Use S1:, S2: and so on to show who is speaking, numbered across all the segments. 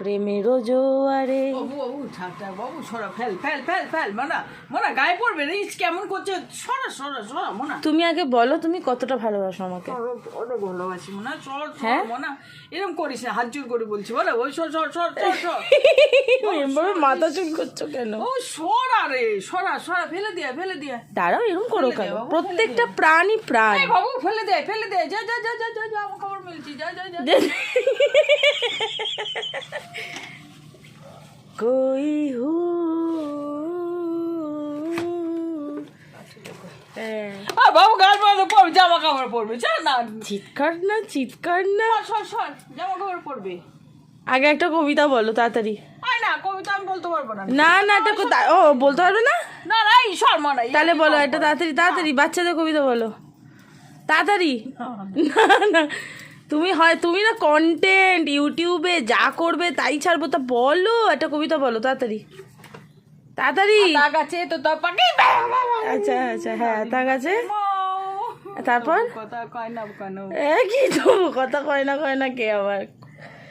S1: প্রেমেরও জোয়ারে।
S2: বাবু বাবু থাক থাক বাবু, সরা, fail fail fail fail, Mona Mona গায়ে পড়বে রে, কেমন করছে, সরা সরা সরা মোনা।
S1: তুমি আগে বলো তুমি কতটা ভালোবাসো আমাকে।
S2: অনেক ভালোবাসি মোনা, সর
S1: হ্যাঁ?
S2: সর মোনা, এরকম করিস না, হাত জোর করে বলছি বলো, ওই সর সর সর সর সর।
S1: এভাবে মাথা চুল করছো কেন?
S2: ও সরা রে, সরা সরা, ফেলে দিয়ে ফেলে দিয়ে।
S1: দাঁড়াও, এরকম করো
S2: ফেলে দে
S1: কেন?
S2: বাবু,
S1: প্রত্যেকটা প্রাণী প্রাণ।
S2: এই বাবু ফেলে দে ফেলে দে, যা যা যা যা যা যা, আমার খবর মিলছি, যা যা যা।
S1: कोई हूँ।
S2: বাবু গাল পরে পড়বে, জামা কাপড় পরবে, যা না,
S1: চিৎকার না চিৎকার না।
S2: সর সর, জামা কাপড় পরবে।
S1: আগে একটা কবিতা বলো তাড়াতাড়ি।
S2: আয় না, কবিতা আমি বলতে পারবো না।
S1: না না, এটা ও বলতে পারবে না?
S2: না না, এই সর মানা।
S1: তাহলে বলো এটা তাড়াতাড়ি তাড়াতাড়ি, বাচ্চাদের কবিতা বলো তাড়াতাড়ি। না না, তুমি না কন্টেন্ট ইউটিউবে যা করবে তাই ছাড়বো, তা বলো একটা কবিতা বলো তাড়াতাড়ি তাড়াতাড়ি।
S2: তাক আছে তো তার পাখি।
S1: আচ্ছা আচ্ছা, হ্যাঁ তার কাছে। তারপর
S2: কথা কয় না কেন?
S1: কি তো কথা কয় না কে আবার?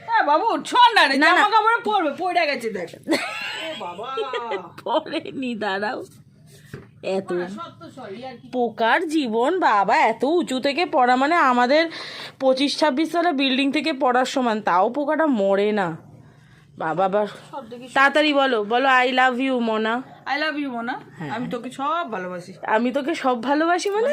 S2: হ্যাঁ বাবু, ছড় না রে,
S1: না, না।
S2: জামা কাপড় পরবে, পড়ে গেছে দেখ। ও বাবা,
S1: পরে নি, দাঁড়াও। এত
S2: সত্য সরি আর কি।
S1: পোকার জীবন বাবা, এত উঁচু থেকে পড়া মানে আমাদের 25-26 তলা বিল্ডিং থেকে পড়ার সমান, তাও পোকাটা মরে না বাবা।
S2: সব দেখি,
S1: তাড়াতাড়ি বলো বলো, I love you Mona.
S2: I love you Mona, আমি তোকে সব ভালোবাসি।
S1: আমি তোকে সব ভালোবাসি মানে